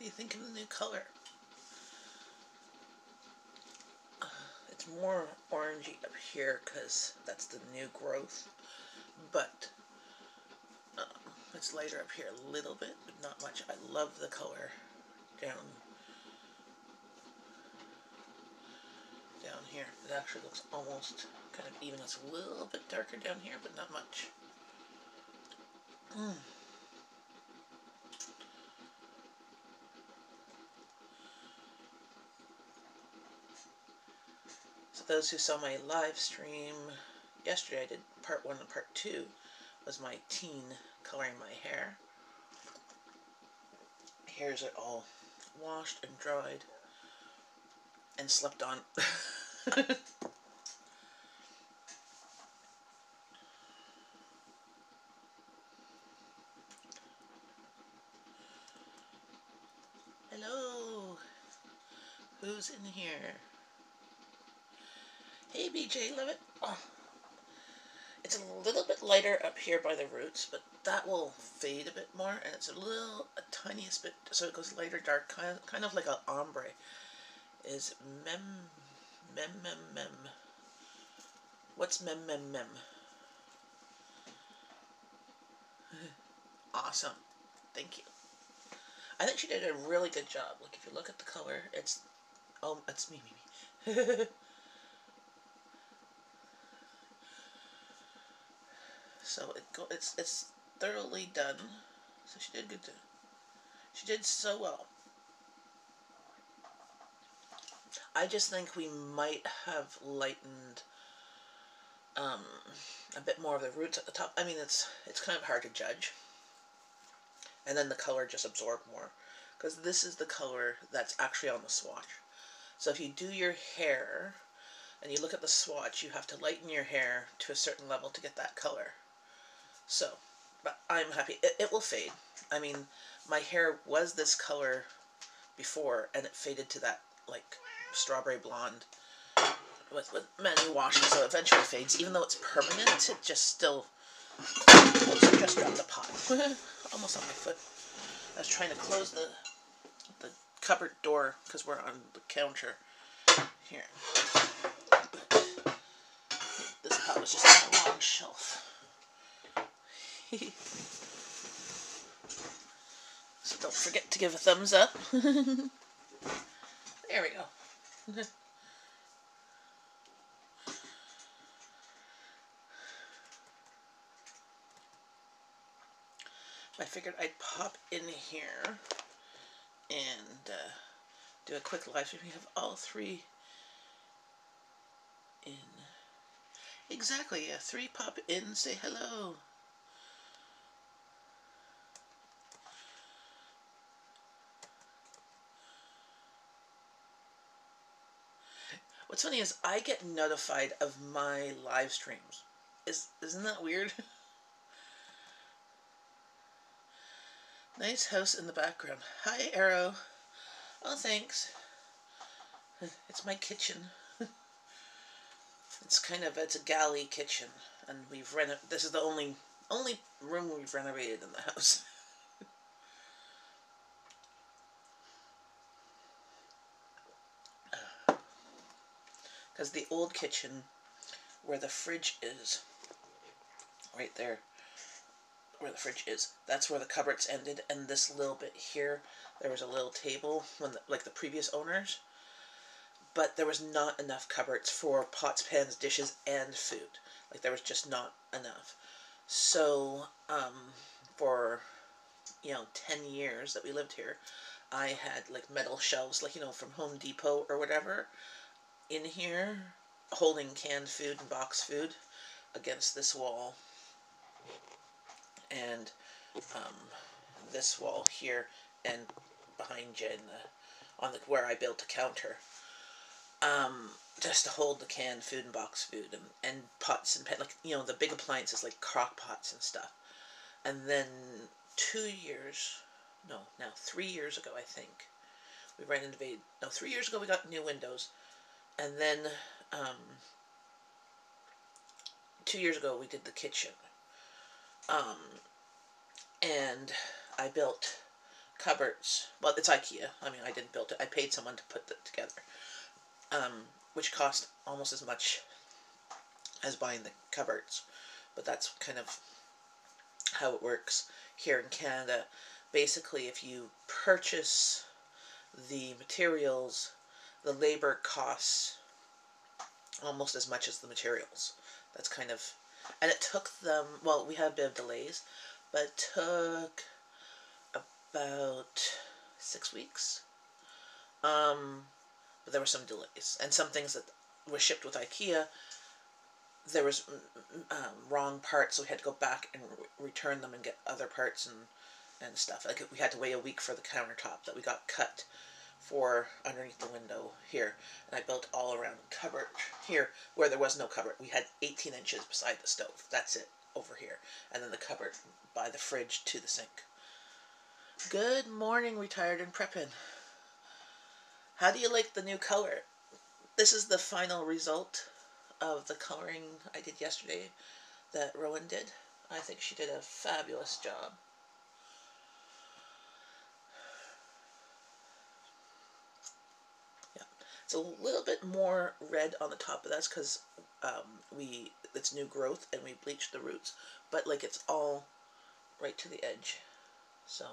you think of the new color? It's more orangey up here because that's the new growth, but it's lighter up here a little bit, but not much. I love the color down here. It actually looks almost kind of even. It's a little bit darker down here, but not much. So those who saw my live stream yesterday, I did part 1 and part 2, was my teen coloring my hair. Here's it all washed and dried and slept on. Hello, who's in here? Hey BJ, love it. Oh. It's a little bit lighter up here by the roots, but that will fade a bit more, and it's a tiniest bit, so it goes lighter dark, kind of like an ombre. Is mem. What's mem? Awesome. Thank you. I think she did a really good job. Like, if you look at the color, it's me. So it's thoroughly done. So she did good too. She did so well. I just think we might have lightened a bit more of the roots at the top. I mean, it's kind of hard to judge. And then the color just absorbed more, because this is the color that's actually on the swatch. So if you do your hair and you look at the swatch, you have to lighten your hair to a certain level to get that color. So, but I'm happy. It will fade. I mean, my hair was this color before, and it faded to that, like, strawberry blonde with many washes, so it eventually fades. Even though it's permanent, it just still... Oops, I just dropped the pot. Almost on my foot. I was trying to close the cupboard door because we're on the counter here. This pot was just on the wrong shelf. So don't forget to give a thumbs up. There we go. I figured I'd pop in here and do a quick live stream. We have all 3 in. Exactly, yeah. 3 pop in, say hello. What's funny is I get notified of my live streams. Isn't that weird? Nice house in the background. Hi, Arrow. Oh, thanks. It's my kitchen. It's a galley kitchen, and we've this is the only room we've renovated in the house. Because the old kitchen, where the fridge is, right there, where the fridge is, that's where the cupboards ended, and this little bit here, there was a little table, like the previous owners, but there was not enough cupboards for pots, pans, dishes, and food. Like, there was just not enough. So, for, 10 years that we lived here, I had, like, metal shelves, like, from Home Depot or whatever, in here, holding canned food and box food against this wall, and this wall here, and behind Jen, where I built a counter, just to hold the canned food and box food, and pots and pans, like, the big appliances like crock pots and stuff. And then 3 years ago, I think, we renovated. No, 3 years ago we got new windows, and then 2 years ago we did the kitchen. And I built cupboards. Well, it's IKEA. I mean, I didn't build it. I paid someone to put it together, which cost almost as much as buying the cupboards. But that's kind of how it works here in Canada. Basically, if you purchase the materials, the labor costs almost as much as the materials. That's kind of, and it took them, well, we had a bit of delays, but it took about 6 weeks. But there were some delays, and some things that were shipped with IKEA, there was wrong parts, so we had to go back and return them and get other parts and stuff. Like, we had to wait a week for the countertop that we got cut for underneath the window here, and I built all around cupboard here where there was no cupboard. We had 18 inches beside the stove. That's it, over here. And then the cupboard by the fridge to the sink. Good morning, Retired and Preppin'. How do you like the new color? This is the final result of the coloring I did yesterday that Rowan did. I think she did a fabulous job. Yeah, it's a little bit more red on the top, but that's because it's new growth and we bleached the roots. But like, it's all right to the edge. So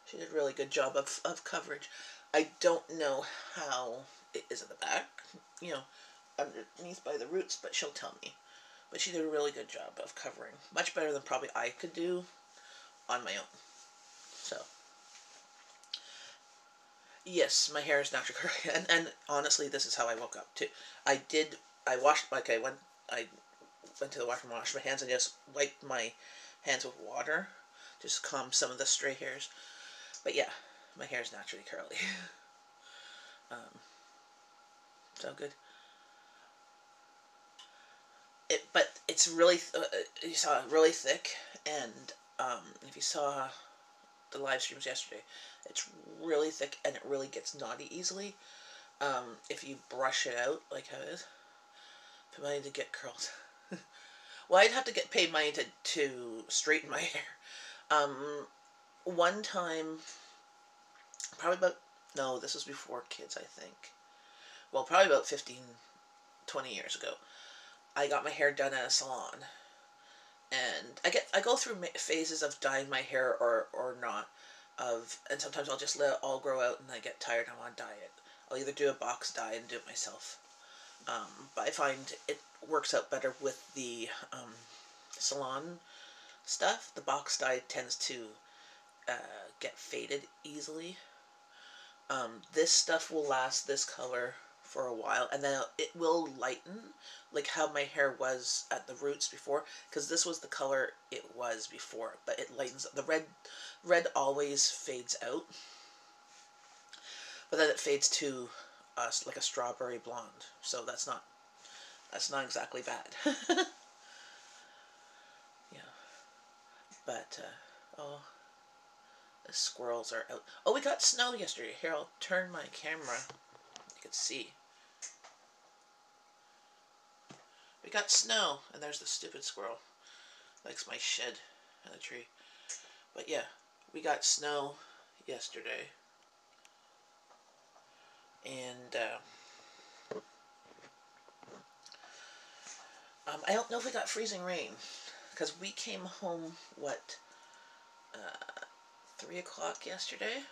she did a really good job of coverage. I don't know how it is at the back, you know, underneath by the roots, but she'll tell me. But she did a really good job of covering. Much better than probably I could do on my own. So, yes, my hair is naturally curly. And honestly, this is how I woke up too. I went to the washroom, washed my hands, and just wiped my hands with water. Just calm some of the stray hairs. But yeah, my hair is naturally curly. So good. But it's really, you saw it really thick, and if you saw the live streams yesterday, it's really thick and it really gets knotty easily. If you brush it out like how it is, pay money to get curled. Well, I'd have to get paid money to straighten my hair. One time, no, this was before kids, I think. Well, probably about 15, 20 years ago. I got my hair done at a salon, and I go through phases of dyeing my hair or not, and sometimes I'll just let it all grow out, and I get tired and I want to dye it. I'll either do a box dye and do it myself, but I find it works out better with the salon stuff. The box dye tends to get faded easily. This stuff will last this color for a while, and then it will lighten, like how my hair was at the roots before, because this was the color it was before, but it lightens. The red always fades out, but then it fades to like a strawberry blonde, so that's not exactly bad. Yeah, but oh, the squirrels are out. Oh, we got snow yesterday. Here, I'll turn my camera. You can see. We got snow, and there's the stupid squirrel. Likes my shed and the tree. But yeah, we got snow yesterday. And I don't know if we got freezing rain, because we came home, 3 o'clock yesterday?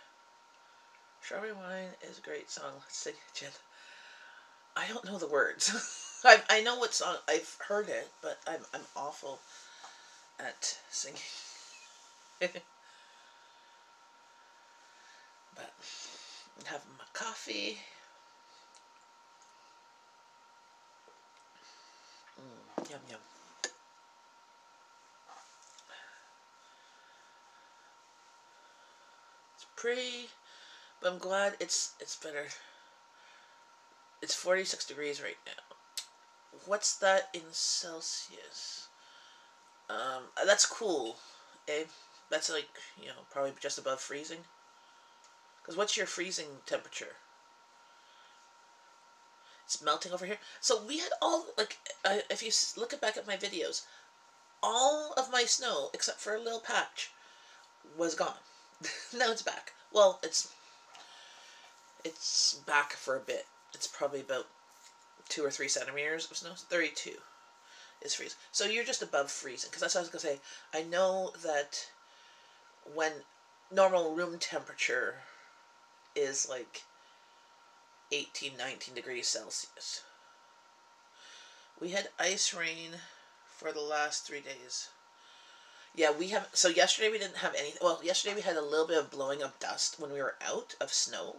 Strawberry Wine is a great song. Let's sing it, Jen. I don't know the words. I know what song, I've heard it, but I'm awful at singing. But I'm having my coffee. Yum yum. It's pretty, but I'm glad it's better. It's 46 degrees right now. What's that in Celsius? That's cool, eh? That's like, probably just above freezing. Because what's your freezing temperature? It's melting over here. So we had all, if you look back at my videos, all of my snow, except for a little patch, was gone. No, it's back. Well, it's back for a bit. It's probably about 2 or 3 centimeters of snow. 32 is freezing. So you're just above freezing. Because that's what I was going to say. I know that when normal room temperature is like 18, 19 degrees Celsius. We had ice rain for the last 3 days. Yeah, we have. So yesterday we didn't have anything. Well, yesterday we had a little bit of blowing of dust when we were out of snow,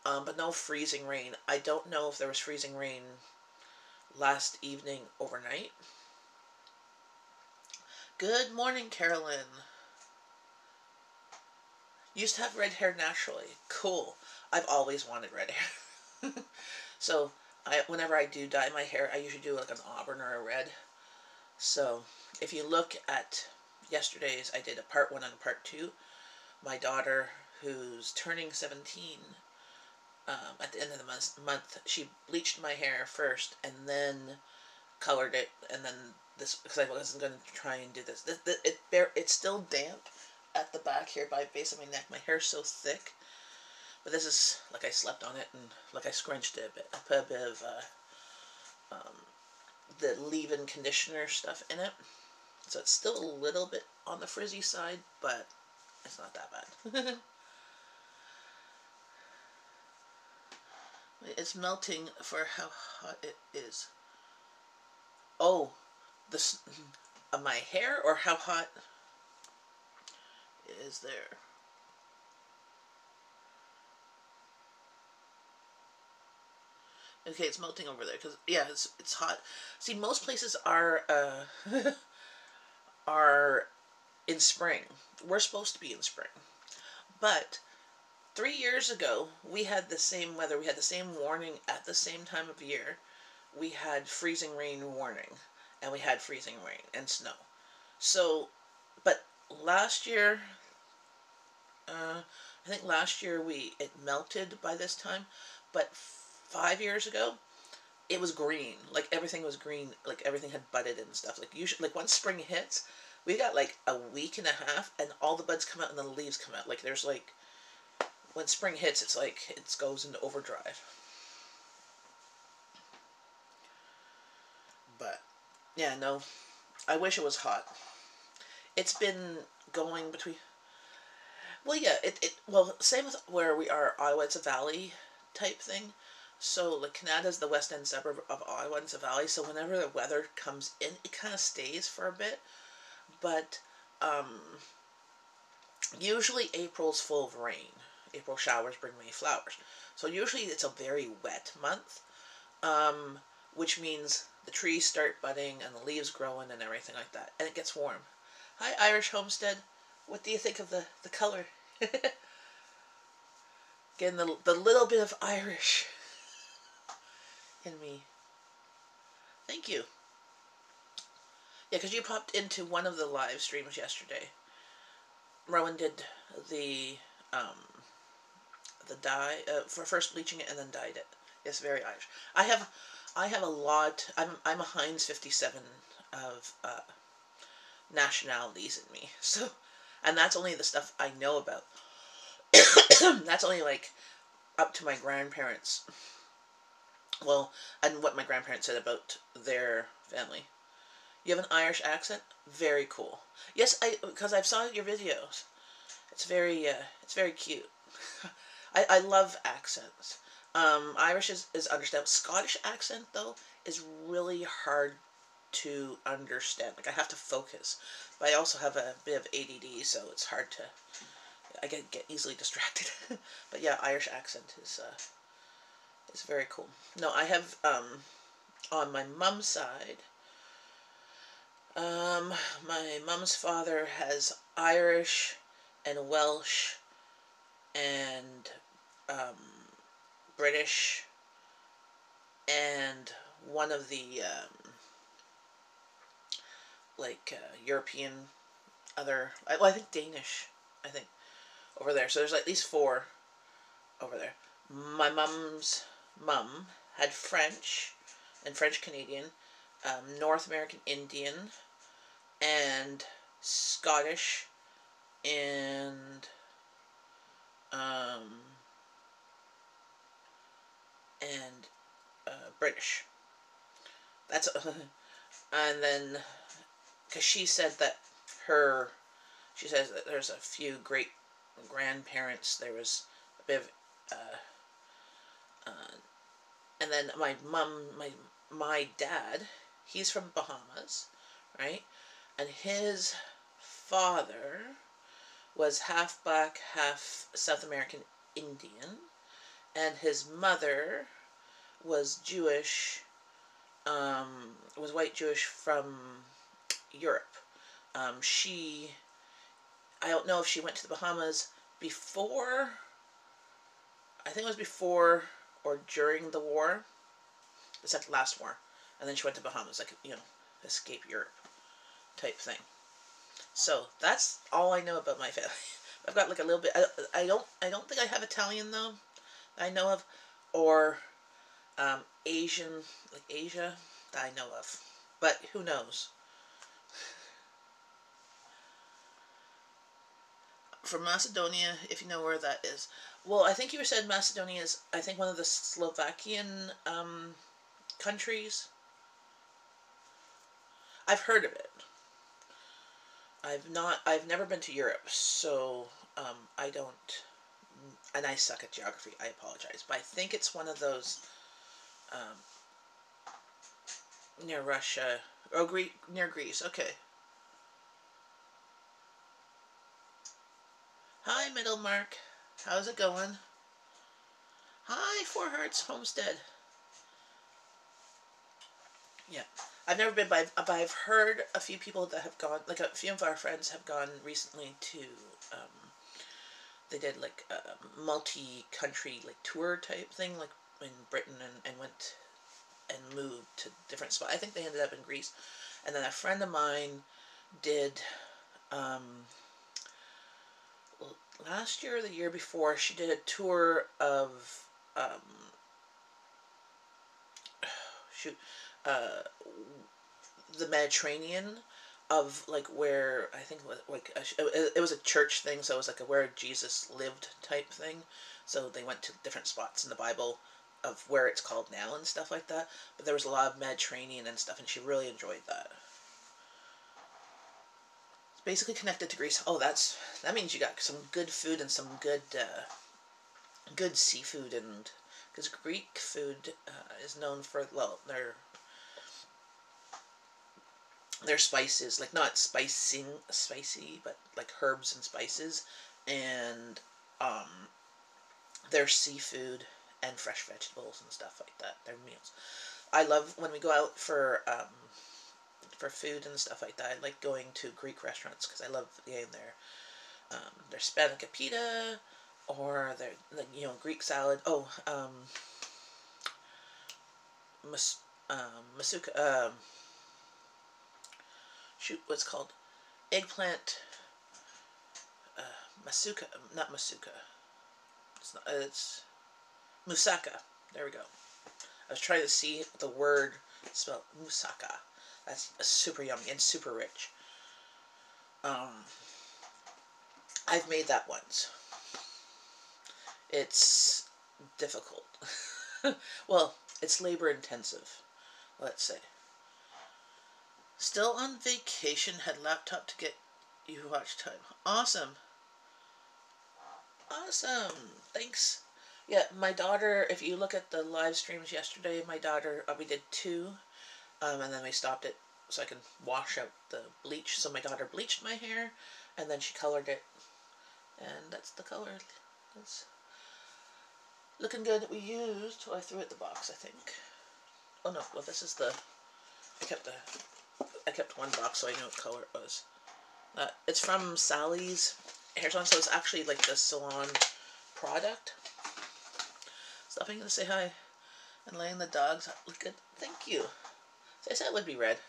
but no freezing rain. I don't know if there was freezing rain last evening overnight. Good morning, Carolyn. Used to have red hair naturally. Cool. I've always wanted red hair. So whenever I do dye my hair, I usually do like an auburn or a red. So if you look at yesterday's, I did a part 1 and a part 2. My daughter, who's turning 17, at the end of the month, she bleached my hair first and then colored it, and then this, because I wasn't going to try and do this. It's still damp at the back here by the base of my neck. My hair's so thick. But this is, like, I slept on it and, like, I scrunched it a bit. I put a bit of the leave-in conditioner stuff in it. So it's still a little bit on the frizzy side, but it's not that bad. It's melting for how hot it is. Oh, this my hair, or how hot is there? Okay, it's melting over there because yeah, it's hot. See, most places are are in spring. We're supposed to be in spring, but 3 years ago we had the same weather. We had the same warning at the same time of year. We had freezing rain warning, and we had freezing rain and snow. So, but last year, I think last year it melted by this time, but 5 years ago, it was green. Like everything was green. Like everything had budded and stuff. Like usually, like once spring hits, we got like a week and a half, and all the buds come out and the leaves come out. Like there's like, when spring hits, it's like it goes into overdrive. But yeah, no, I wish it was hot. It's been going between. Well, yeah, well, same with where we are, Ottawa. It's a valley type thing. So, like, Canada's the west end suburb of Ottawa, and it's a valley. So, whenever the weather comes in, it kind of stays for a bit. But usually April's full of rain. April showers bring May flowers. So, usually it's a very wet month, which means the trees start budding and the leaves growing and everything like that. And it gets warm. Hi, Irish Homestead. What do you think of the color? Getting the little bit of Irish in me. Thank you. Yeah, because you popped into one of the live streams yesterday. Rowan did the dye for first bleaching it and then dyed it. Yes, very Irish. I have a lot. I'm a Heinz 57 of nationalities in me. So, and that's only the stuff I know about. That's only like up to my grandparents. Well, and what my grandparents said about their family. You have an Irish accent? Very cool. Yes, because I've saw your videos. It's very cute. I love accents. Irish is understandable. Scottish accent, though, is really hard to understand. Like, I have to focus. But I also have a bit of ADD, so it's hard to... I get easily distracted. But yeah, Irish accent is very cool. No, I have, on my mom's side, my mom's father has Irish and Welsh and British and one of the European other, well, I think Danish, I think, over there. So there's at least 4 over there. My mom's mum had French and French Canadian, North American Indian, and Scottish, and British. That's and then because she said that she says that there's a few great grandparents. There was a bit of, and then my dad, he's from Bahamas, right? And his father was half black, half South American Indian, and his mother was Jewish, was white Jewish from Europe. She, I don't know if she went to the Bahamas before, I think it was before or during the war, the last war, and then she went to Bahamas, like, escape Europe type thing. So that's all I know about my family. I've got like a little bit. I don't think I have Italian though. I know of, or Asian, like Asia, that I know of. But who knows? From Macedonia, if you know where that is. Well, I think you said Macedonia is, I think, one of the Slovakian countries. I've heard of it. I've never been to Europe, so I don't, and I suck at geography, I apologize, but I think it's one of those near Russia, or near Greece, okay. Hi, Middlemark, how's it going? Hi, Four Hearts Homestead. Yeah, I've never been, but I've heard a few people that have gone, like a few of our friends have gone recently to, they did like a multi-country like tour type thing, like in Britain, and went and moved to different spots. I think they ended up in Greece. And then a friend of mine did, last year or the year before, she did a tour of, the Mediterranean, of like where, I think like it was a church thing, so it was like a where Jesus lived type thing. So they went to different spots in the Bible of where it's called now and stuff like that. But there was a lot of Mediterranean and stuff, and she really enjoyed that. It's basically connected to Greece. Oh, that means you got some good food and some good seafood, and because Greek food is known for, well, their spices, like not spicy, but like herbs and spices, and their seafood and fresh vegetables and stuff like that. Their meals. I love when we go out for food and stuff like that. I like going to Greek restaurants because I love getting their spanakopita, or their, like, Greek salad. Oh, masuka. Shoot, what's it called? Eggplant. Masuka, not masuka. It's moussaka. There we go. I was trying to see the word spelled moussaka. That's super yummy and super rich. I've made that once. It's difficult. Well, it's labor intensive, let's say. Still on vacation, had laptop to get you watch time. Awesome. Awesome. Thanks. Yeah, my daughter, if you look at the live streams yesterday, my daughter, we did two, and then we stopped it so I can wash out the bleach. So my daughter bleached my hair, and then she colored it, and that's the color. It's looking good. We used, I threw it in the box, I think. Oh no, well, this is I kept one box so I knew what color it was. It's from Sally's Hair Salon, so it's actually like the salon product. Stopping to say hi and laying the dogs. Look good. Thank you. So I said it would be red.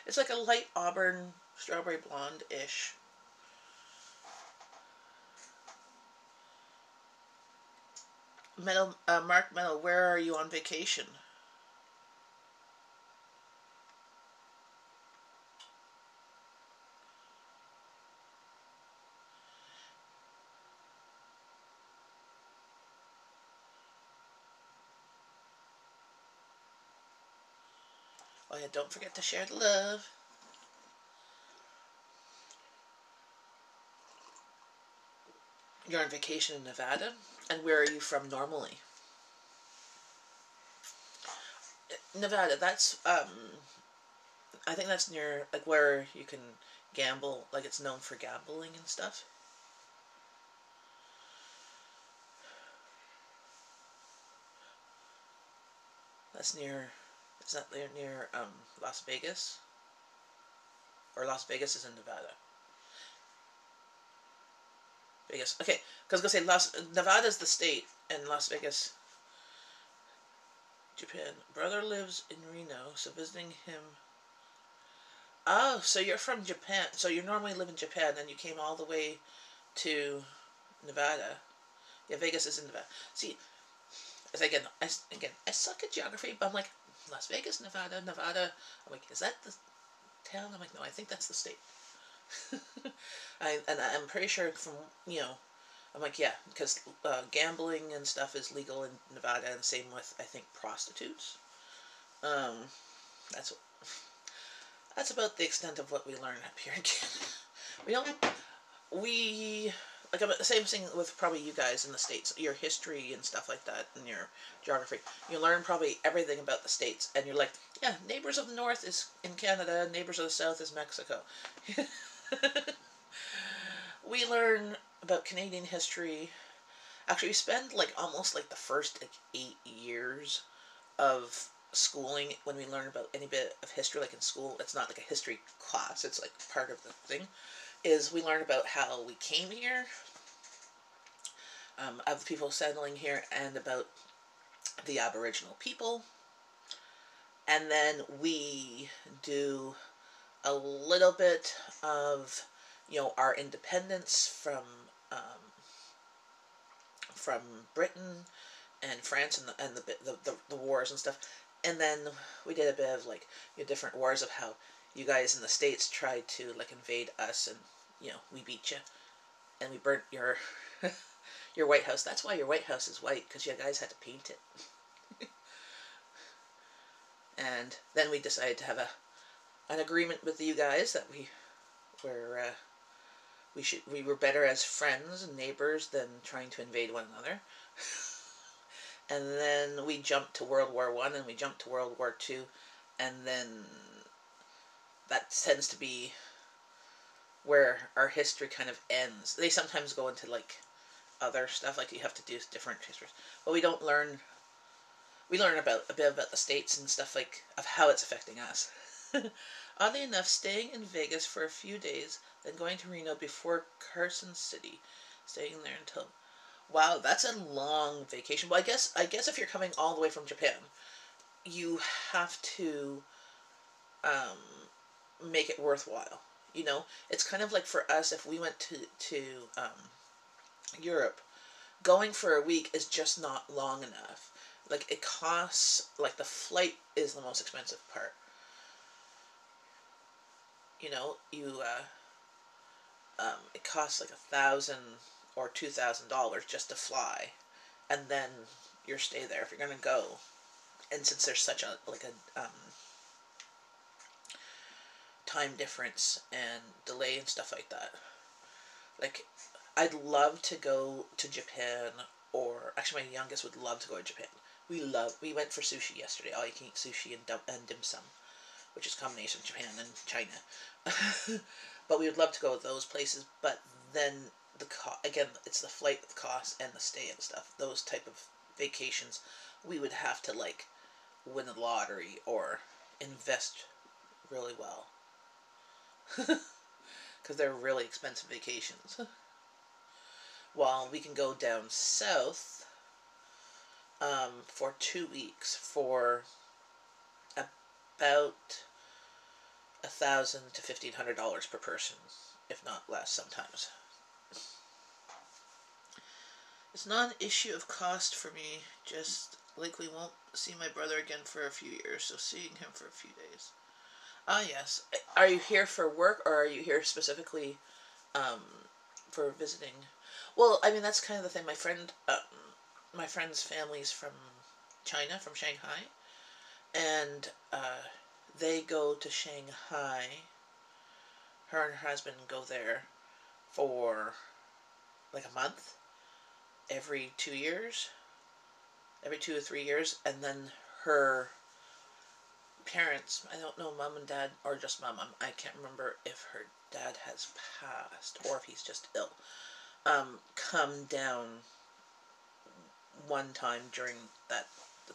It's like a light auburn, strawberry blonde-ish. Mark Metal, where are you on vacation? Oh yeah, don't forget to share the love. You're on vacation in Nevada? And where are you from normally? Nevada, that's, I think that's near, like, where you can gamble, like, it's known for gambling and stuff. That's near, is that near, Las Vegas? Or Las Vegas is in Nevada? Vegas. Okay, because I was gonna say Nevada's the state, and Las Vegas, Japan. Brother lives in Reno, so visiting him. Oh, so you're from Japan. So you normally live in Japan, and you came all the way to Nevada. Yeah, Vegas is in Nevada. See, as I suck at geography, but I'm like, Las Vegas, Nevada, Nevada. I'm like, is that the town? I'm like, no, I think that's the state. I'm pretty sure from, I'm like, yeah, because gambling and stuff is legal in Nevada, and same with, I think, prostitutes. Um, that's that's about the extent of what we learn up here in Canada. We don't, we, like, the same thing with probably you guys in the States, your history and stuff like that, and your geography. You learn probably everything about the States, and you're like, yeah, neighbors of the North is in Canada, neighbors of the South is Mexico. We learn about Canadian history. Actually, we spend like almost like the first like 8 years of schooling when we learn about any bit of history, like in school. It's not like a history class, it's like part of the thing. Is we learn about how we came here, of people settling here, and about the Aboriginal people. And then we do a little bit of, our independence from Britain and France, and the wars and stuff. And then we did a bit of like, different wars of how you guys in the States tried to like invade us, and we beat you, and we burnt your your White House. That's why your White House is white, because you guys had to paint it. And then we decided to have an agreement with you guys that were we were better as friends and neighbors than trying to invade one another. And then we jumped to World War I, and we jumped to World War II, and then that tends to be where our history kind of ends. They sometimes go into like other stuff, like you have to do different histories, but we don't learn. We learn about a bit about the States and stuff, like of how it's affecting us. Oddly enough, staying in Vegas for a few days, then going to Reno before Carson City, staying there until. Wow, that's a long vacation. Well, I guess if you're coming all the way from Japan, you have to make it worthwhile. It's kind of like for us, if we went to Europe, going for a week is just not long enough. Like, it costs, like, the flight is the most expensive part. It costs like $1,000 or $2,000 just to fly, and then your stay there if you're gonna go. And since there's such a time difference and delay and stuff like that, like, I'd love to go to Japan, or actually my youngest would love to go to Japan. We went for sushi yesterday, all you can eat sushi and dim sum, which is a combination of Japan and China. But we would love to go to those places, but then again, it's the flight, the cost, and the stay and stuff. Those type of vacations, we would have to like win the lottery or invest really well, because they're really expensive vacations. While we can go down south for 2 weeks for about $1,000 to $1,500 per person, if not less sometimes. It's not an issue of cost for me, just likely won't see my brother again for a few years, so seeing him for a few days. Ah, yes. Are you here for work, or are you here specifically for visiting? Well, I mean, that's kind of the thing. My friend's family's from China, from Shanghai, and they go to Shanghai. Her and her husband go there for like a month every 2 years, every 2 or 3 years, and then her parents, I don't know, mom and dad, or just mom, I can't remember if her dad has passed or if he's just ill, come down one time during that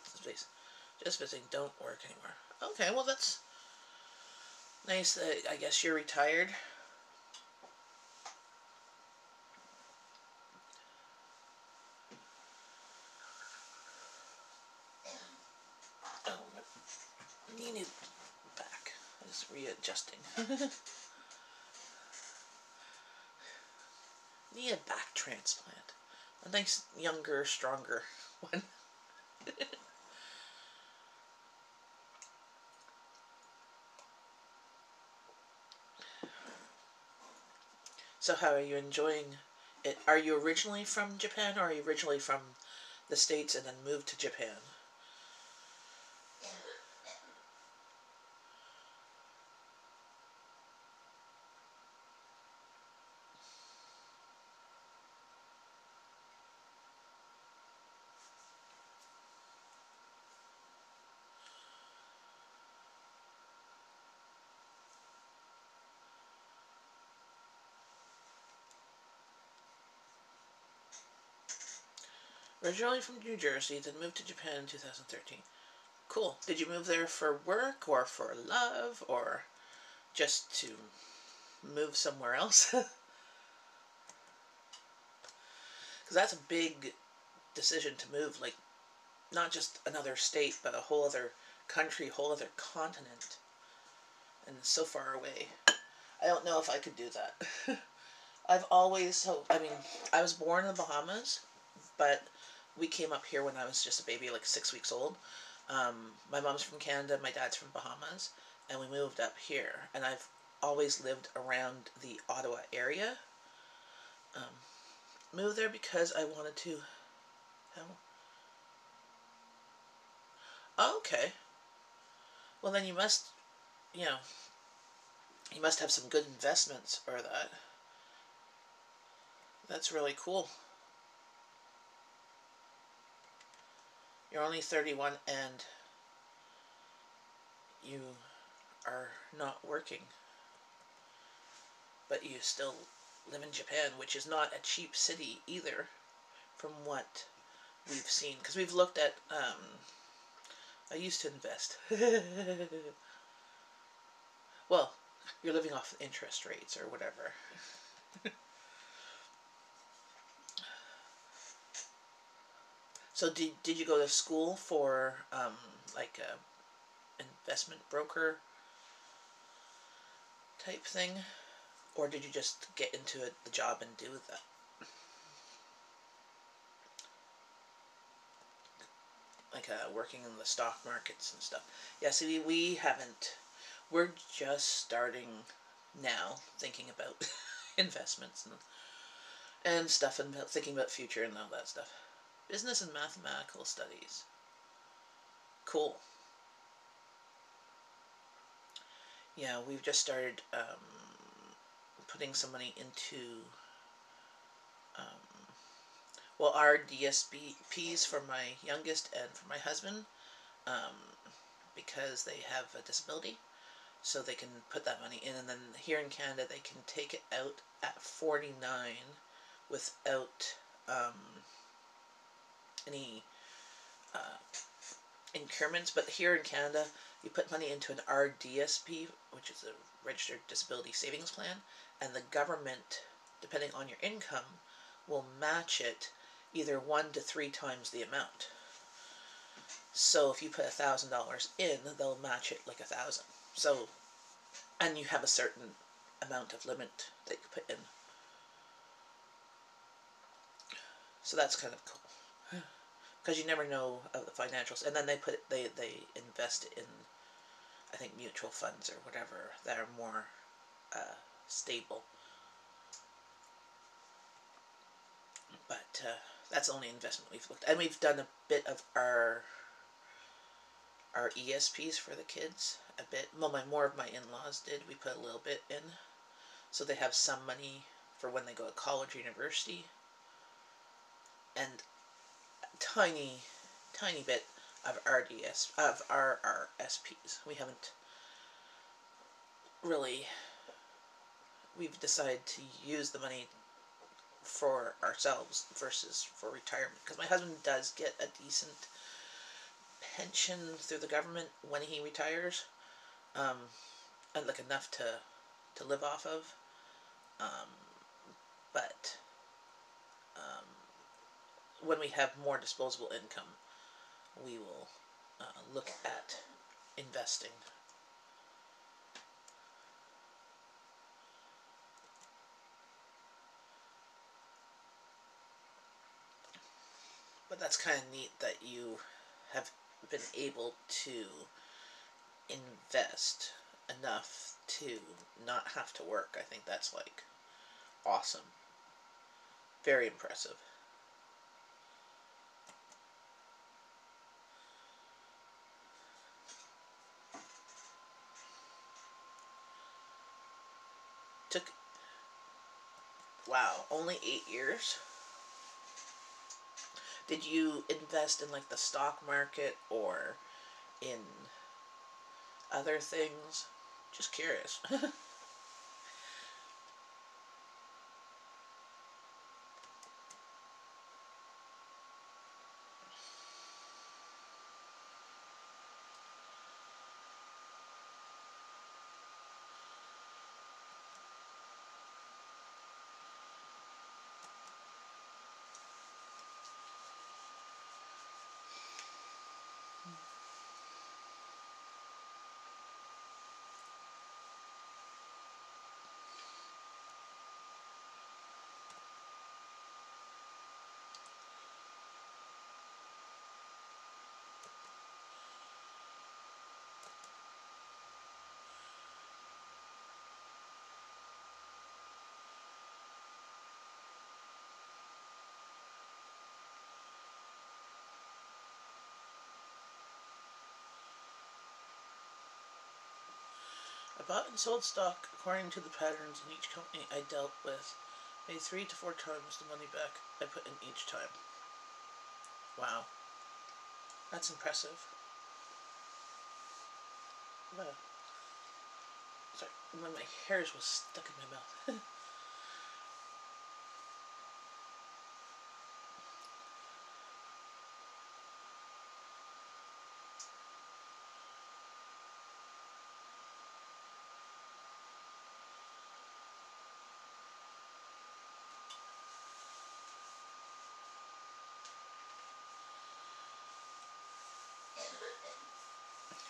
space. Just visiting, don't work anymore. Okay, well that's nice. I guess you're retired. Oh, needed back. I'm just readjusting. Need a back transplant. A nice, younger, stronger one. So how are you enjoying it? Are you originally from Japan, or are you originally from the States and then moved to Japan? Originally from New Jersey, then moved to Japan in 2013. Cool. Did you move there for work or for love or just to move somewhere else? Because that's a big decision to move, like not just another state, but a whole other country, whole other continent, and so far away. I don't know if I could do that. I've always, I mean, I was born in the Bahamas, but we came up here when I was just a baby, like 6 weeks old. My mom's from Canada, my dad's from Bahamas, and we moved up here. And I've always lived around the Ottawa area. Moved there because I wanted to. Oh, okay. Well, then you must, you know, you must have some good investments for that. That's really cool. You're only 31 and you are not working, but you still live in Japan, which is not a cheap city either, from what we've seen. Because we've looked at, I used to invest. Well, you're living off interest rates or whatever. So did you go to school for like a investment broker type thing, or did you just get into the job and do that? Like working in the stock markets and stuff. Yeah, see, we haven't. We're just starting now thinking about investments and stuff, and thinking about future and all that stuff. Business and mathematical studies. Cool. Yeah, we've just started putting some money into, well, our DSPs for my youngest and for my husband, um, because they have a disability, so they can put that money in, and then here in Canada they can take it out at 49 without any increments. But here in Canada, you put money into an RDSP, which is a Registered Disability Savings Plan, and the government, depending on your income, will match it either 1 to 3 times the amount. So if you put $1,000 in, they'll match it like 1,000. So, and you have a certain amount of limit that you put in. So that's kind of cool, because you never know of the financials. And then they invest in, I think, mutual funds or whatever that are more stable. But that's the only investment we've looked at. And we've done a bit of our our ESPs for the kids a bit. Well, more of my in-laws did. We put a little bit in, so they have some money for when they go to college or university, and a tiny bit of our SPs. We haven't really. We've decided to use the money for ourselves versus for retirement, because my husband does get a decent pension through the government when he retires, and like enough to live off of, um, but when we have more disposable income, we will look at investing. But that's kind of neat that you have been able to invest enough to not have to work. I think that's like awesome. Very impressive. Took, wow, only 8 years? Did you invest in like the stock market or in other things? Just curious. I bought and sold stock according to the patterns in each company I dealt with. Made 3 to 4 times the money back I put in each time. Wow. That's impressive. Wow. Sorry, when my hairs was stuck in my mouth.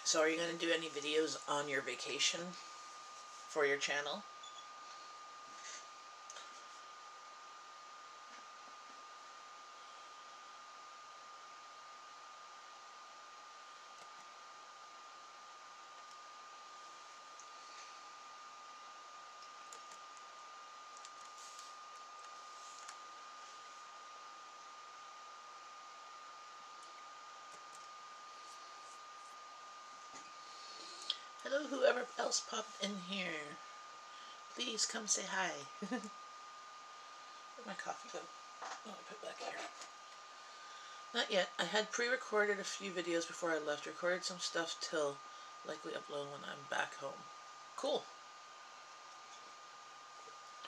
So are you going to do any videos on your vacation for your channel? Hello, whoever else popped in here. Please come say hi. Where'd my coffee go? Oh, I put it back here. Not yet. I had pre-recorded a few videos before I left. Recorded some stuff till likely upload when I'm back home. Cool.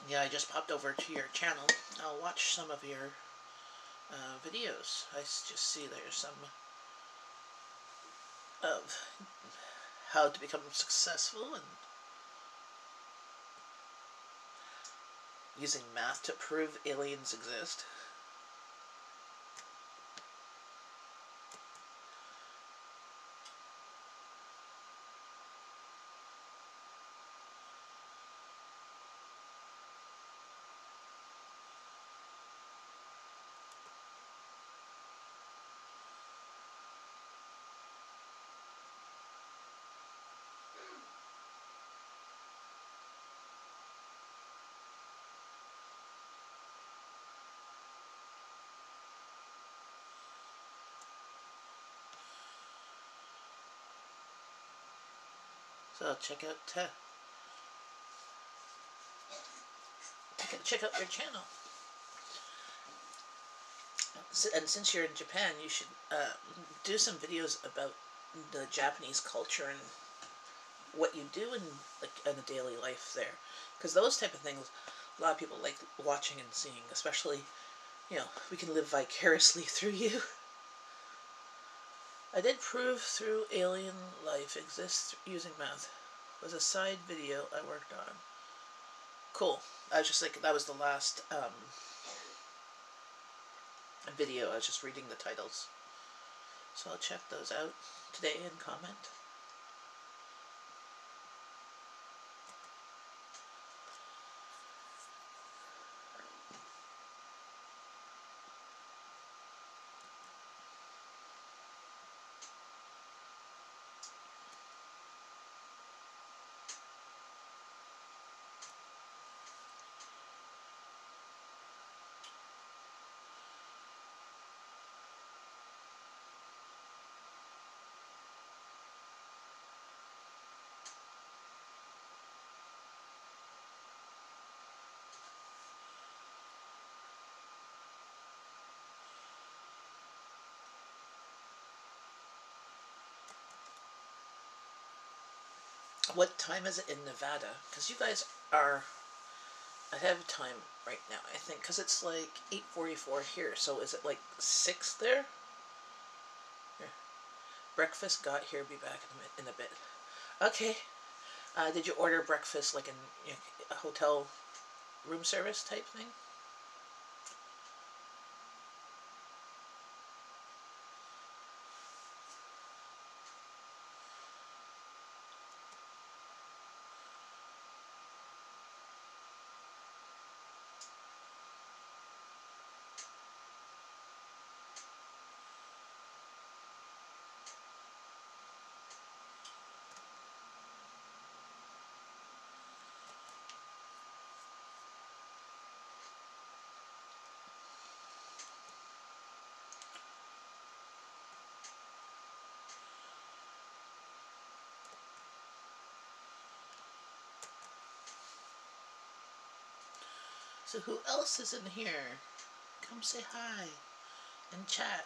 Yeah, I just popped over to your channel. I'll watch some of your videos. I just see there's some of how to become successful and using math to prove aliens exist. So check out your channel. And since you're in Japan, you should do some videos about the Japanese culture and what you do in a daily life there, because those type of things a lot of people like watching and seeing, especially, you know, we can live vicariously through you. I did prove through alien life exists using math. It was a side video I worked on. Cool. I was just like, that was the last video. I was just reading the titles. So I'll check those out today and comment. What time is it in Nevada? Because you guys are ahead of time right now, I think, because it's like 8:44 here. So is it like 6 there? Here. Breakfast got here. Be back in a bit. Okay. Did you order breakfast like in, you know, a hotel room service type thing? So who else is in here? Come say hi and chat.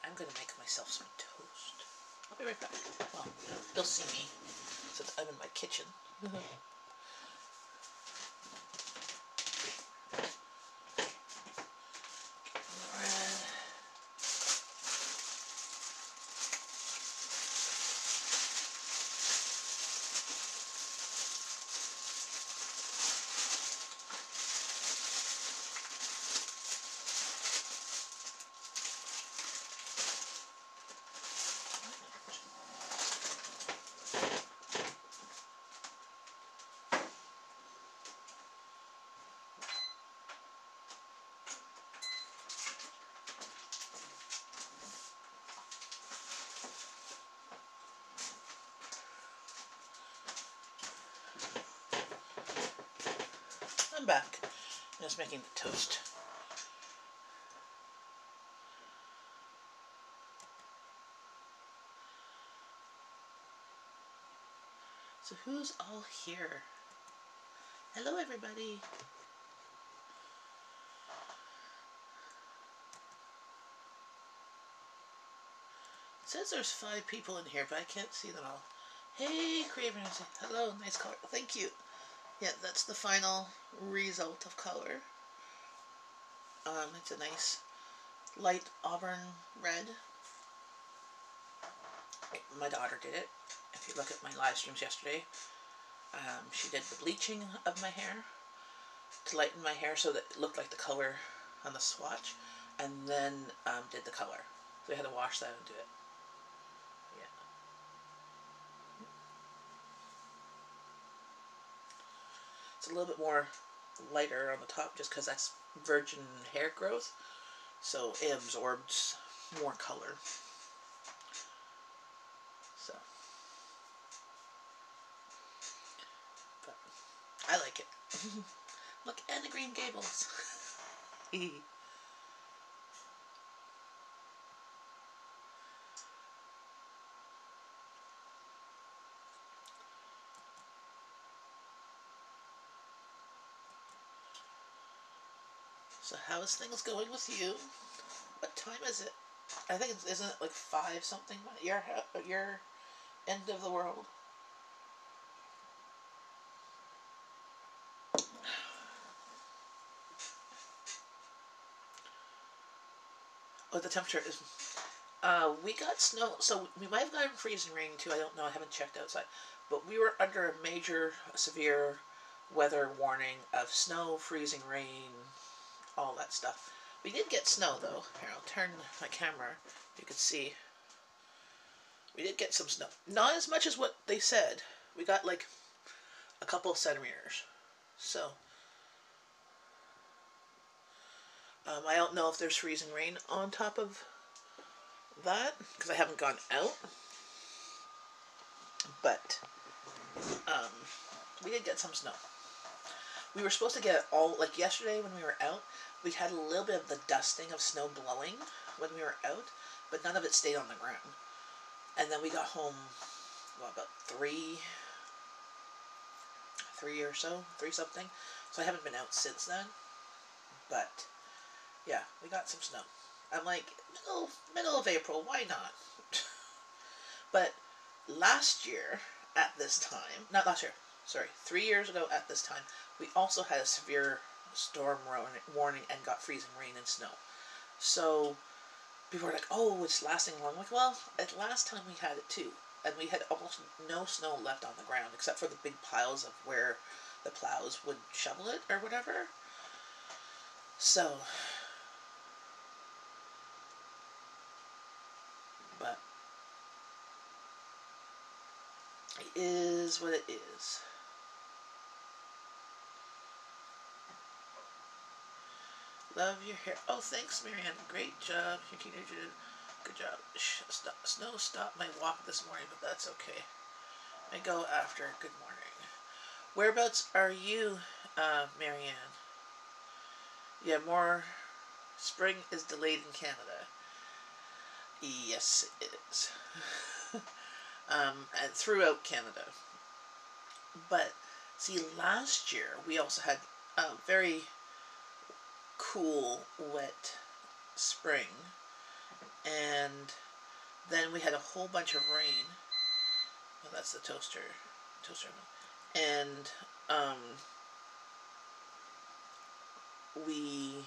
I'm gonna make myself some toast. I'll be right back. Well, they'll see me since I'm in my kitchen. I'm back. I'm just making the toast. So who's all here? Hello, everybody. It says there's 5 people in here, but I can't see them all. Hey, Craven. Hello, nice color. Thank you. Yeah, that's the final result of color. It's a nice light auburn red. My daughter did it. If you look at my live streams yesterday, she did the bleaching of my hair to lighten my hair so that it looked like the color on the swatch, and then did the color. So we had to wash that and do it. Yeah. It's a little bit more lighter on the top just because that's virgin hair growth. So it absorbs more color. So, but I like it. Look, and the Green Gables. So how is things going with you? What time is it? I think isn't it like 5 something? Your end of the world. Oh, the temperature is. We got snow, so we might have gotten freezing rain too. I don't know. I haven't checked outside, but we were under a major, severe weather warning of snow, freezing rain, all that stuff. We did get snow though. Here, I'll turn my camera. You can see. We did get some snow. Not as much as what they said. We got like a couple of centimeters. So, I don't know if there's freezing rain on top of that because I haven't gone out. But we did get some snow. We were supposed to get it all, like yesterday when we were out, we had a little bit of the dusting of snow blowing when we were out, but none of it stayed on the ground. And then we got home, about 3 or so, 3 something. So I haven't been out since then. But, yeah, we got some snow. I'm like, middle of April, why not? But last year at this time, not last year, sorry, 3 years ago at this time, we also had a severe storm warning and got freezing rain and snow. So people were like, oh, it's lasting long. I'm like, well, at last time we had it too. And we had almost no snow left on the ground except for the big piles of where the plows would shovel it or whatever. So, but it is what it is. Love your hair. Oh, thanks, Marianne. Great job. Your teenager did good job. Snow stopped my walk this morning, but that's okay. I go after. Good morning. Whereabouts are you, Marianne? Yeah, more spring is delayed in Canada. Yes, it is. And throughout Canada. But, see, last year we also had a very cool, wet spring. And then we had a whole bunch of rain. Well, that's the toaster. And, we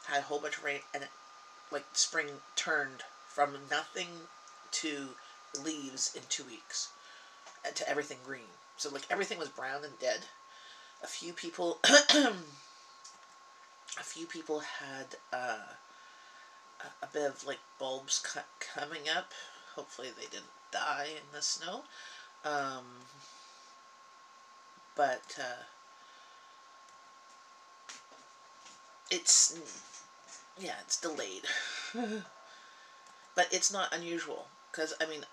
had a whole bunch of rain, and like spring turned from nothing to leaves in 2 weeks, and to everything green. So like everything was brown and dead. A few people, had a bit of like bulbs coming up. Hopefully they didn't die in the snow. But it's delayed. But it's not unusual, because I mean,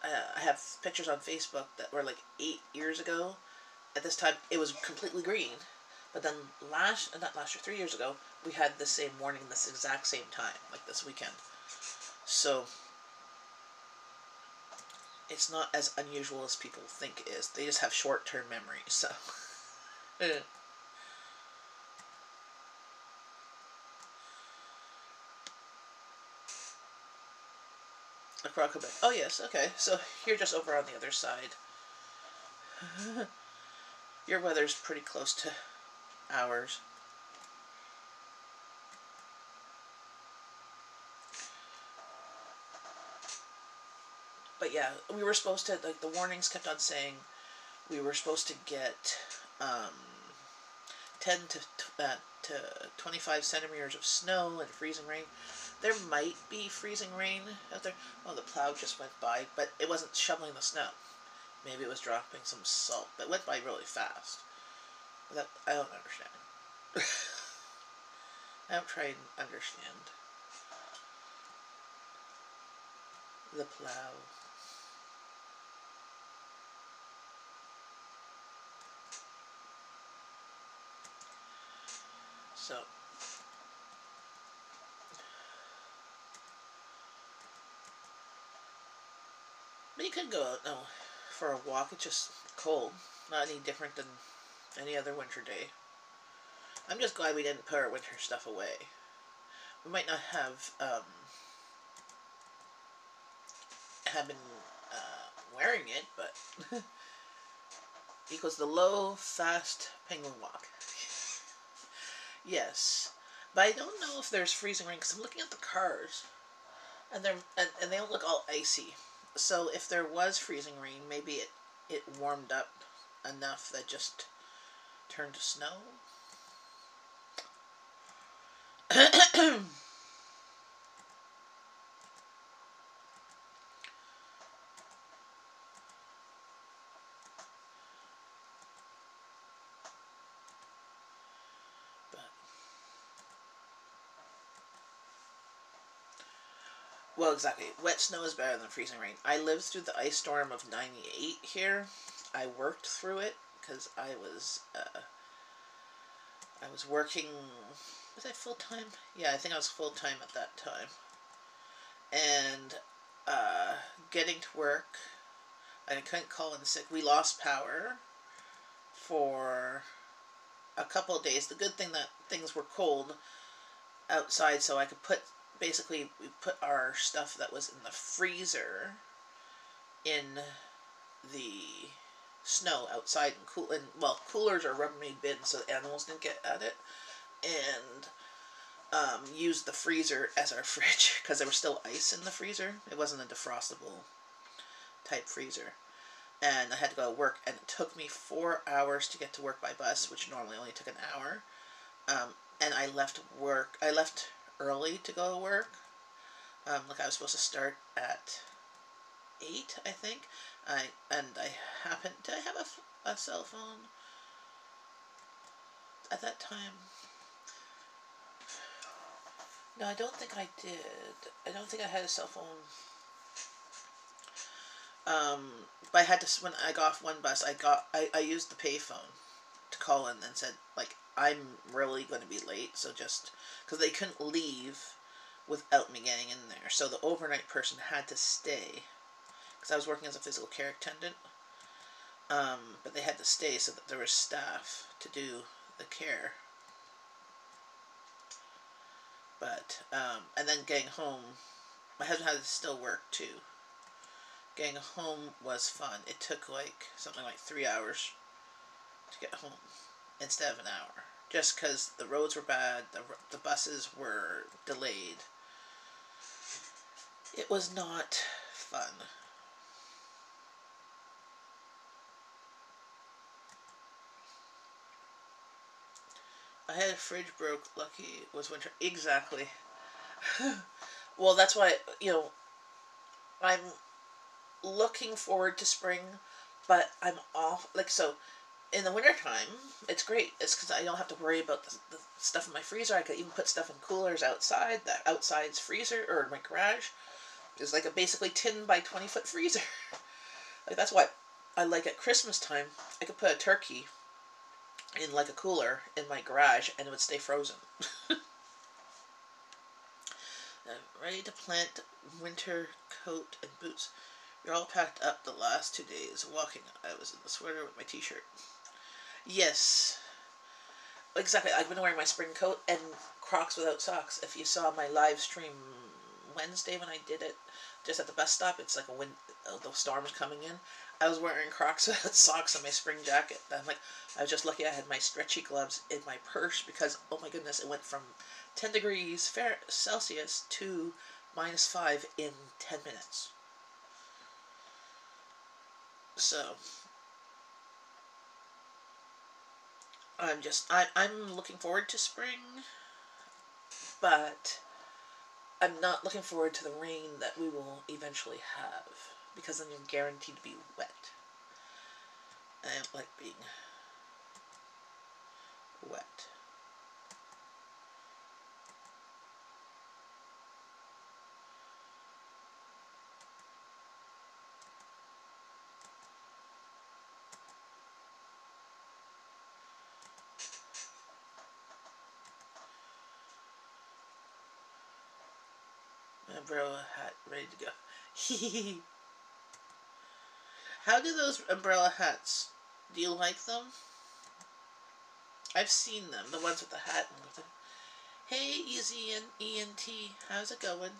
I have pictures on Facebook that were like 8 years ago. At this time, it was completely green. But then not last year, 3 years ago, we had the same warning this exact same time, like this weekend. So it's not as unusual as people think it is. They just have short-term memory, so. A crocodile. Oh yes, okay. So you're just over on the other side. Your weather's pretty close to ours. But yeah, we were supposed to, like, the warnings kept on saying we were supposed to get 10 to 25 centimeters of snow and freezing rain. There might be freezing rain out there. Oh, the plow just went by, but it wasn't shoveling the snow. Maybe it was dropping some salt, but it went by really fast. That I don't understand. I don't try and understand the plow. So, but you could go out now for a walk. It's just cold. Not any different than any other winter day. I'm just glad we didn't put our winter stuff away. We might not have been wearing it, but equals the low, fast penguin walk. Yes, but I don't know if there's freezing rain because I'm looking at the cars, and they don't look all icy. So if there was freezing rain, maybe it warmed up enough that just turned to snow. Well, exactly. Wet snow is better than freezing rain. I lived through the ice storm of '98 here. I worked through it because I was working. Was I full time? Yeah, I think I was full time at that time. And getting to work, and I couldn't call in sick. We lost power for a couple of days. The good thing that things were cold outside, so I could basically we put our stuff that was in the freezer in the snow outside and coolers or Rubbermaid bins so the animals didn't get at it, and used the freezer as our fridge because there was still ice in the freezer. It wasn't a defrostable type freezer. And I had to go to work, and it took me 4 hours to get to work by bus, which normally only took an hour. And I left early to go to work. Like I was supposed to start at 8, I think. Did I have a cell phone at that time? No, I don't think I did. I don't think I had a cell phone. But I had to, when I got off one bus, I used the payphone to call in and said, like, I'm really going to be late, so just, because they couldn't leave without me getting in there. So the overnight person had to stay, because I was working as a physical care attendant. But they had to stay so that there was staff to do the care. But, and then getting home, my husband had to still work too. Getting home was fun. It took something like 3 hours to get home instead of an hour. Just because the roads were bad, the buses were delayed. It was not fun. I had a fridge broke. Lucky it was winter. Exactly. Well, that's why, I'm looking forward to spring, but I'm off. So, in the wintertime, it's great. It's because I don't have to worry about the stuff in my freezer. I could even put stuff in coolers outside. The outside's freezer, or my garage, is like a basically 10 by 20 foot freezer. That's why I like at Christmas time, I could put a turkey in like a cooler in my garage and it would stay frozen. I'm ready to plant winter coat and boots. You're all packed up the last 2 days. Walking, I was in the sweater with my t-shirt. Yes. Exactly. I've been wearing my spring coat and Crocs without socks. If you saw my live stream Wednesday when I did it, just at the bus stop, it's like the storm's coming in. I was wearing Crocs without socks and my spring jacket. I was just lucky I had my stretchy gloves in my purse because, oh my goodness, it went from 10 degrees Celsius to -5 in 10 minutes. So, I'm looking forward to spring, but I'm not looking forward to the rain that we will eventually have, because then you're guaranteed to be wet. I don't like being wet. Umbrella hat ready to go. How do those umbrella hats? Do you like them? I've seen them, the ones with the hat. And with the... Hey, Easy and ENT, how's it going?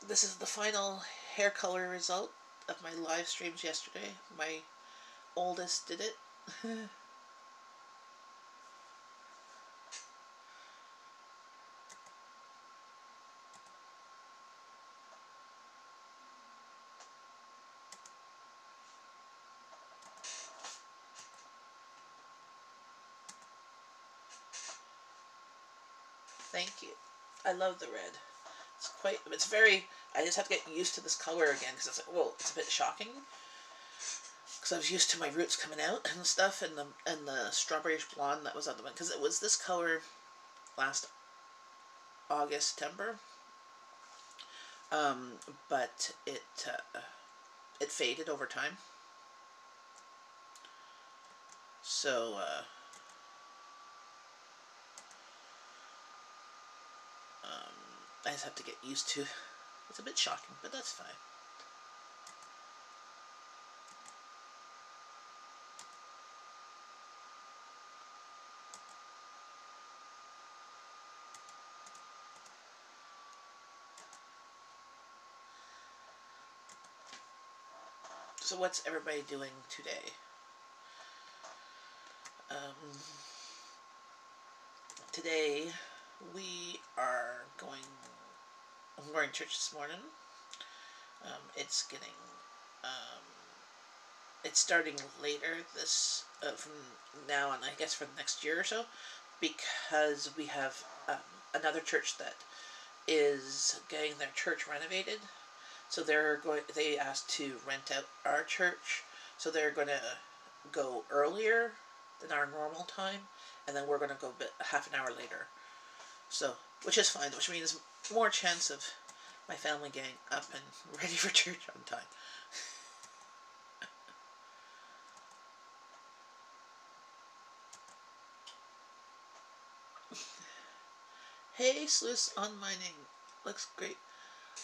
This is the final hair color result of my live streams yesterday. My oldest did it. Thank you. I love the red. It's very, I just have to get used to this color again because it's like, whoa, it's a bit shocking. Because I was used to my roots coming out and stuff, and the strawberryish blonde that was on the one, because it was this color last August, September. But it faded over time. So, I just have to get used to. It's a bit shocking, but that's fine. So what's everybody doing today? Today we are going. I'm going to church this morning. It's getting. It's starting later this from now and I guess for the next year or so, because we have another church that is getting their church renovated. So they asked to rent out our church, so they're going to go earlier than our normal time, and then we're going to go half an hour later. So, which is fine, which means more chance of my family getting up and ready for church on time. Hey, Sluice on Mining. Looks great.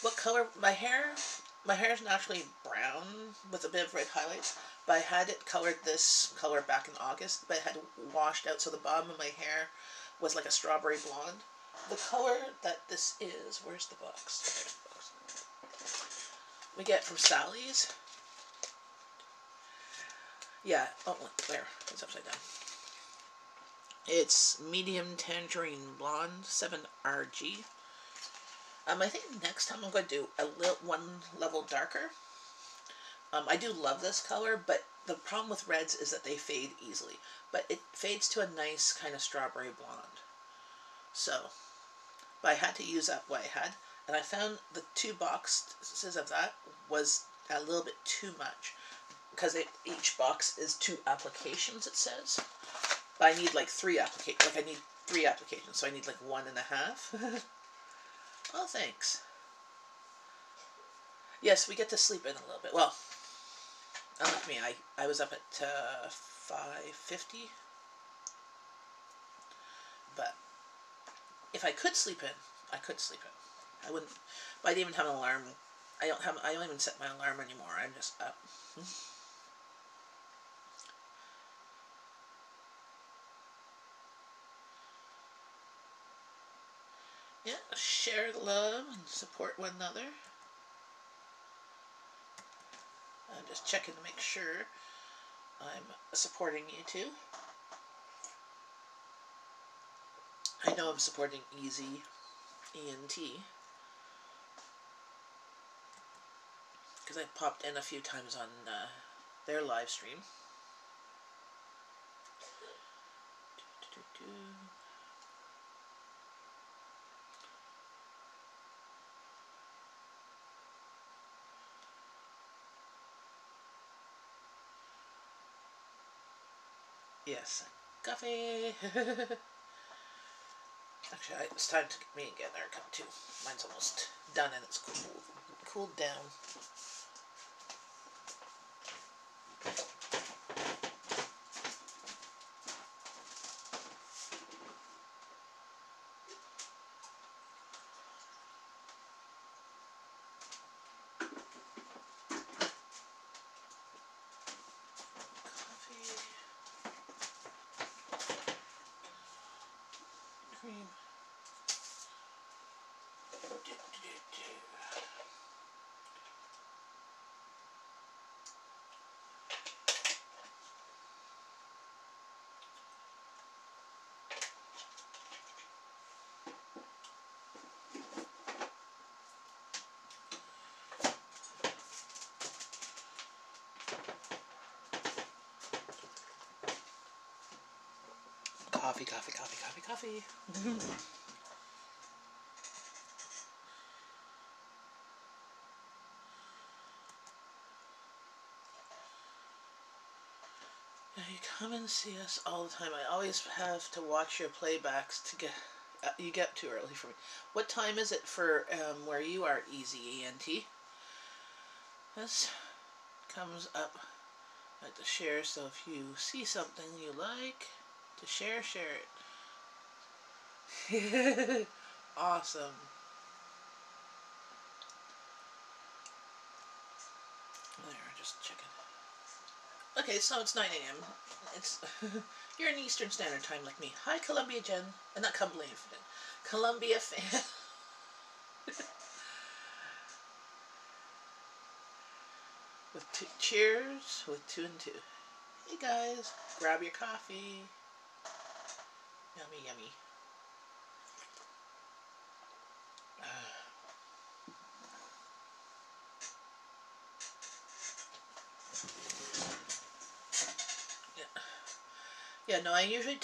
What color? My hair is naturally brown with a bit of red highlights, but I had it colored this color back in August, but it had washed out, so the bottom of my hair was like a strawberry blonde. The color that this is, where's the box? There's the box. We get from Sally's. Yeah, oh, look, there, it's upside down. It's medium tangerine blonde, 7RG. I think next time I'm going to do one level darker. I do love this color, but the problem with reds is that they fade easily. But it fades to a nice kind of strawberry blonde. So, but I had to use up what I had, and I found the 2 boxes of that was a little bit too much, because each box is 2 applications, it says. But I need like 3 applications. Like I need 3 applications, so I need like 1.5. Oh, thanks. Yes, we get to sleep in a little bit. Well, unlike me, I was up at 5:50. But if I could sleep in, I could sleep in. I wouldn't. But I didn't even have an alarm. I don't even set my alarm anymore. I'm just up. Yeah, share love and support one another. I'm just checking to make sure I'm supporting you too. I know I'm supporting Easy ENT, because I popped in a few times on their live stream. Yes, coffee. Actually, it's time to get me and get another cup too. Mine's almost done and it's cooled down. Cream. Coffee, coffee, coffee, coffee, coffee. Yeah, you come and see us all the time. I always have to watch your playbacks to get. You get too early for me. What time is it for where you are, Easy ENT? This comes up at the share, so if you see something you like to share, share it. Awesome. There, just checking. Okay, so it's 9 a.m. It's you're in Eastern Standard Time like me. Hi, Columbia Jen. Not Columbia fan. Columbia fan. With cheers with 2 and 2. Hey guys, grab your coffee. Yummy, yummy. Yeah, no, I usually,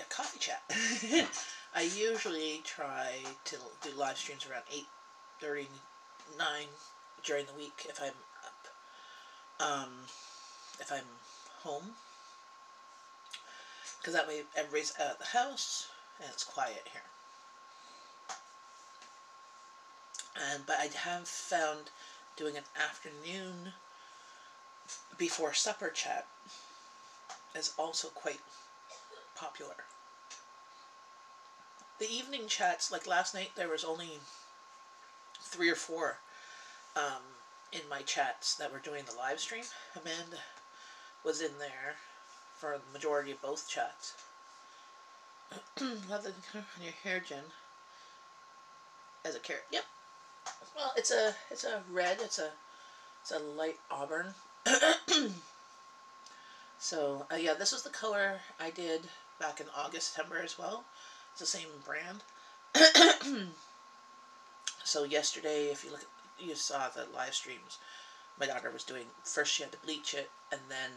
coffee chat. I usually try to do live streams around 8:30, 9 during the week if I'm up. If I'm home. Because that way everybody's out of the house and it's quiet here. But I have found doing an afternoon before supper chat is also quite popular. The evening chats, like last night, there was only 3 or 4 in my chats that were doing the live stream. Amanda was in there for the majority of both chats. Love the on your hair, Jen. As a carrot. Yep. Well, it's a red. It's a light auburn. So yeah, this is the color I did back in August, September as well. It's the same brand. So yesterday, if you look at, you saw the live streams. My daughter was doing, first she had to bleach it, and then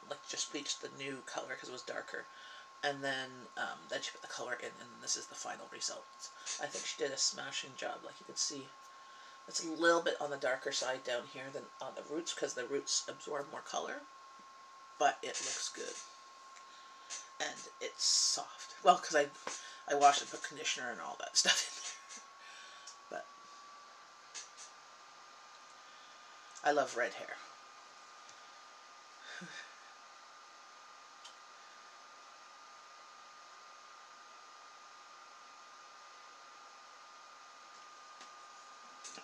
like just bleached the new color because it was darker, and then she put the color in, and this is the final results. I think she did a smashing job. Like you could see, it's a little bit on the darker side down here than on the roots because the roots absorb more color, but it looks good. And it's soft. Well, because I washed and put conditioner and all that stuff in there. But I love red hair.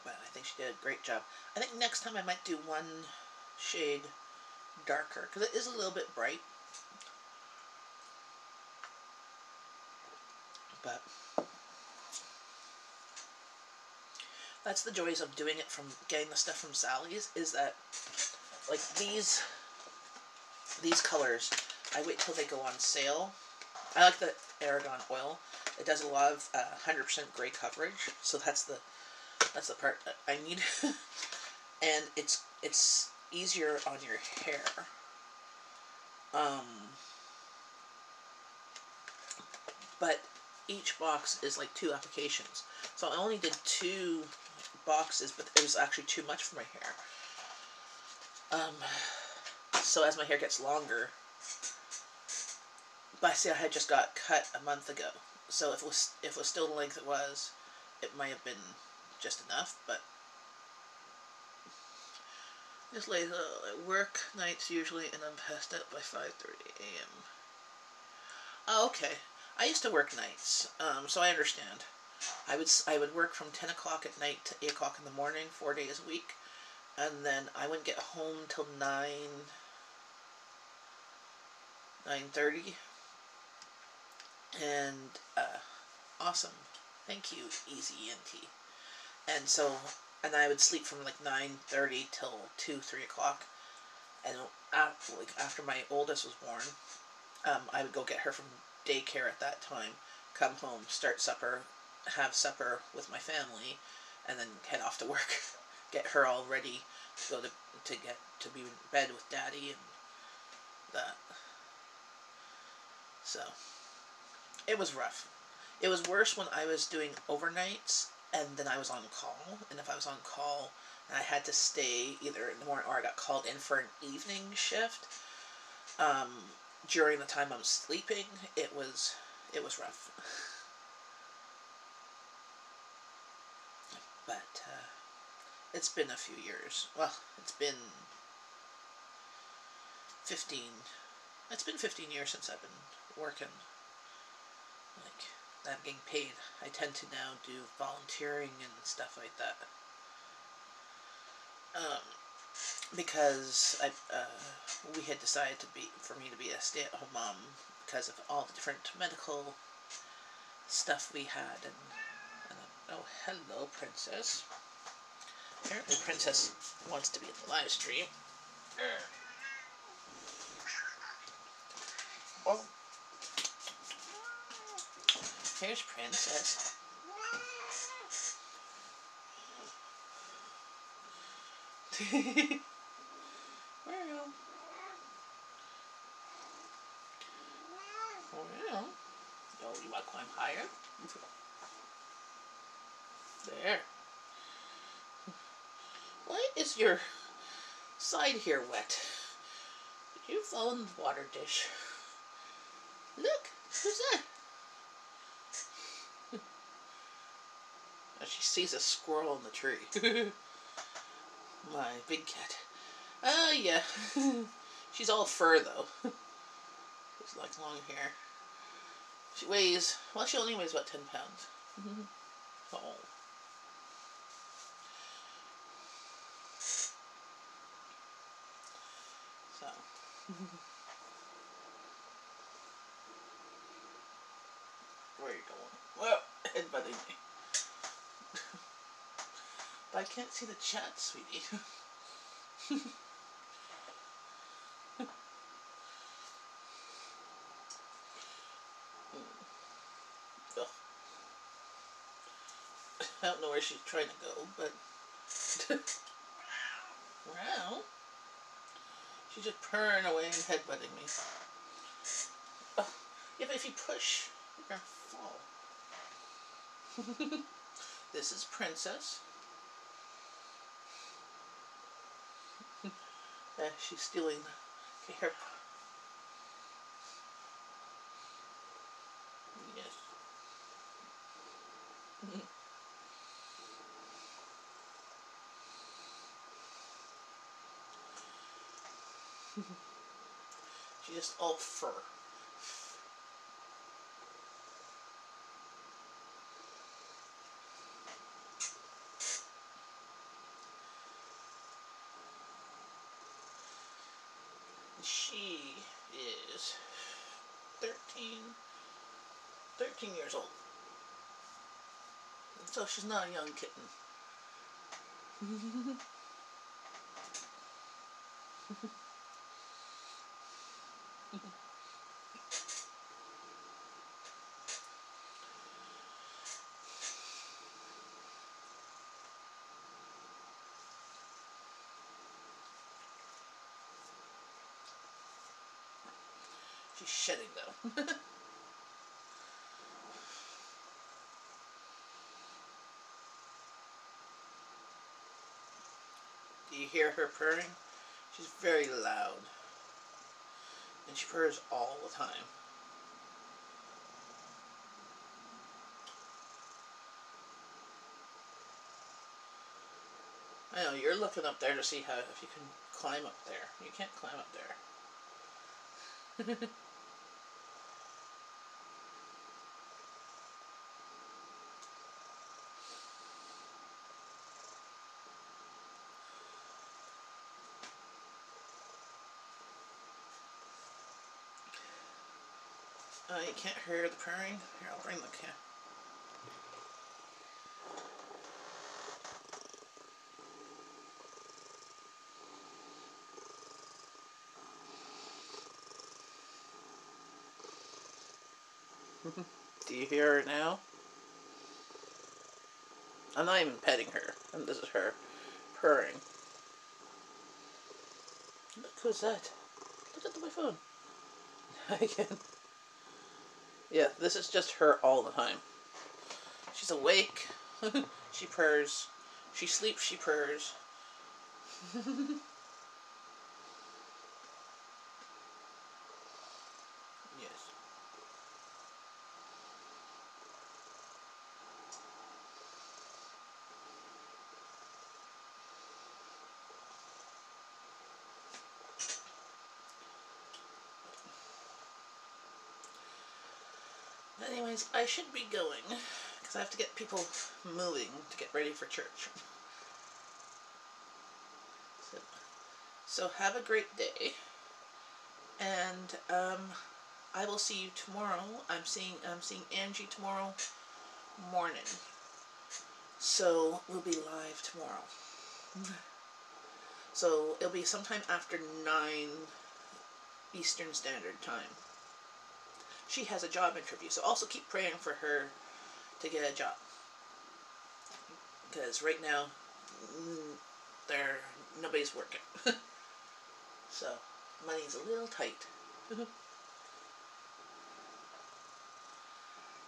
But I think she did a great job. I think next time I might do one shade darker because it is a little bit bright. But that's the joys of doing it from getting the stuff from Sally's, is that like these colors, I wait till they go on sale. I like the Aragon oil. It does a lot of 100% gray coverage, so that's the part that I need. And it's easier on your hair. But each box is like 2 applications. So I only did 2 boxes, but it was actually too much for my hair. So as my hair gets longer, But see, I had just got cut a month ago, so if it was still the length it was, it might have been just enough. But just lays at work nights usually, and I'm passed out by 5:30 a.m. Oh, okay. I used to work nights, so I understand. I would work from 10 o'clock at night to 8 o'clock in the morning, 4 days a week, and then I wouldn't get home till 9:30, and awesome. Thank you, Easy ENT. And so, and I would sleep from like 9:30 till 2, 3 o'clock. And after my oldest was born, I would go get her from daycare at that time, come home, start supper, have supper with my family, and then head off to work. Get her all ready to go to be in bed with Daddy and that. So it was rough. It was worse when I was doing overnights and then I was on call. And if I was on call and I had to stay either in the morning or I got called in for an evening shift, during the time I'm sleeping, it was rough. But it's been a few years. Well, it's been 15. It's been 15 years since I've been working. Like, I'm getting paid. I tend to now do volunteering and stuff like that. Because we had decided for me to be a stay-at-home mom because of all the different medical stuff we had. And oh, hello, Princess. Apparently, Princess wants to be in the live stream. Well, here's Princess. Well, oh, you want to climb higher? There. Why is your side here wet? Did you fall in the water dish? Look, who's that? She sees a squirrel in the tree. My big cat. Oh, yeah. She's all fur, though. She's like long hair. She weighs, well, she only weighs about 10 pounds. Oh. So. Where are you going? Well, headbutting me. But I can't see the chat, sweetie. I don't know where she's trying to go, but... Well... She's just purring away and headbutting me. Oh, yeah, but if you push, you're gonna fall. This is Princess. She's stealing the hair. Yes. She's just all fur. She is 13 years old. So she's not a young kitten. She's shedding though. Do you hear her purring? She's very loud. And she purrs all the time. I know, you're looking up there to see how, if you can climb up there. You can't climb up there. You can't hear the purring? Here, I'll bring the camera. Do you hear her now? I'm not even petting her, and this is her purring. Look, who's that? Look at my phone. Again. Yeah, this is just her all the time. She's awake. She purrs. She sleeps, she purrs. Yes. Anyways, I should be going, because I have to get people moving to get ready for church. So have a great day, and I will see you tomorrow. I'm seeing Angie tomorrow morning, so we'll be live tomorrow. So it'll be sometime after 9 Eastern Standard Time. She has a job interview, so also keep praying for her to get a job, because right now nobody's working. So money's a little tight.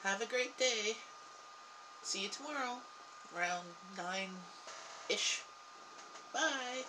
Have a great day. See you tomorrow around 9-ish. Bye.